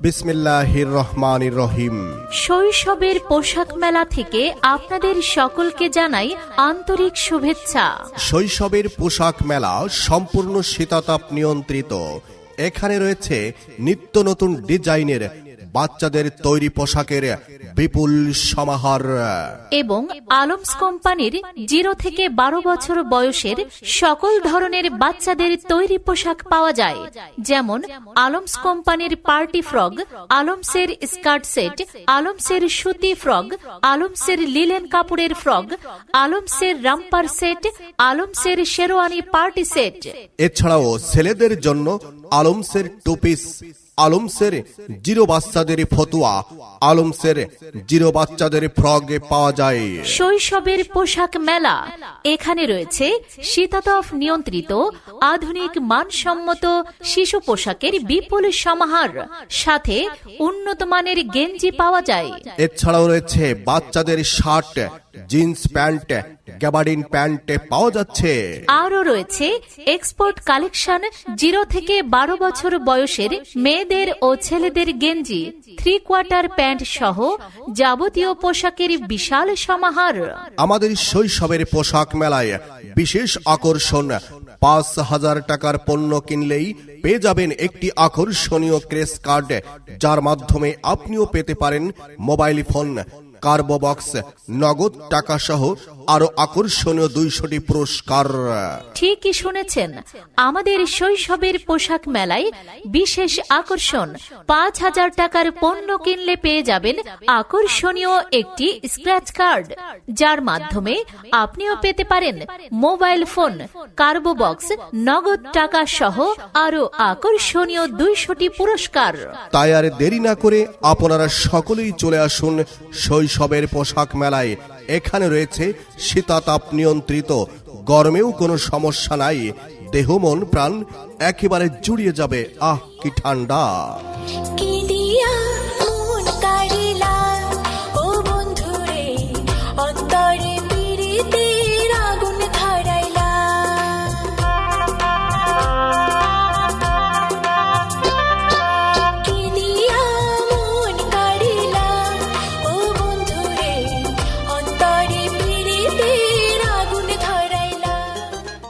বিসমিল্লাহির রহমানির রহিম। শৈশবের পোশাক মেলা থেকে আপনাদের সকলকে জানাই আন্তরিক শুভেচ্ছা। শৈশবের পোশাক মেলা সম্পূর্ণ শীতাতাপ নিয়ন্ত্রিত। এখানে রয়েছে নিত্য নতুন ডিজাইনের বাচ্চাদের তৈরি পোশাকের বিপুল সমাহার এবং আলমস কোম্পানির 0 থেকে 12 বছর বয়সের সকল ধরনের বাচ্চাদের তৈরি পোশাক পাওয়া যায়, যেমন আলমস কোম্পানির পার্টি ফ্রক, আলমসের স্কার্ট সেট, আলমসের সুতি ফ্রক, আলমসের লিলেন কাপড়ের ফ্রক, আলমসের রামপার সেট, আলমসের শেরওয়ানি পার্টি সেট। এছাড়াও ছেলেদের জন্য আলমসের টুপিস, আলমসের 0 বাচ্চাদের ফতুয়া, আলমসের 0 বাচ্চাদের ফ্রক পাওয়া যায়। শৈশবের পোশাক মেলা, এখানে রয়েছে শীতাতপ নিয়ন্ত্রিত আধুনিক মানসম্মত শিশু পোশাকের বিপুল সমাহার, সাথে উন্নত মানের গেঞ্জি পাওয়া যায়। এছাড়াও রয়েছে বাচ্চাদের shirt, jeans pant, gabardine pant পাওয়া যাচ্ছে। আরও রয়েছে এক্সপোর্ট কালেকশন 0 থেকে 12 বছর বয়সের মেয়েদের ও ছেলেদের গেঞ্জি, 3/4 প্যান্ট সহ যাবতীয় পোশাকের বিশাল সমাহার। আমাদের শৈশবের পোশাক মেলায় বিশেষ আকর্ষণ, 5,000 টাকার পণ্য কিনলেই পেয়ে যাবেন একটি আকর্ষণীয় ক্রেস কার্ড, যার মাধ্যমে আপনিও পেতে পারেন মোবাইল ফোন, কার্বো বক্স, নগদ টাকা সহ আরো আকর্ষণীয় 200টি পুরস্কার। ঠিকই শুনেছেন, আমাদের শৈশবের পোশাক মেলায় বিশেষ আকর্ষণ, 5,000 টাকার পণ্য কিনলে পেয়ে যাবেন আকর্ষণীয় একটি স্ক্র্যাচ কার্ড, যার মাধ্যমে আপনিও পেতে পারেন মোবাইল ফোন, কার্বো বক্স, নগদ টাকা সহ আরো আকর্ষণীয় 200টি পুরস্কার। তাই আর দেরি না করে আপনারা সকলেই চলে আসুন শৈশবের পোশাক মেলায়। এখানে রয়েছে শীতাতাপ নিয়ন্ত্রিত, গরমেও কোনো সমস্যা নাই, দেহ মন প্রাণ একেবারে জুড়িয়ে যাবে। আহ কি ঠান্ডা!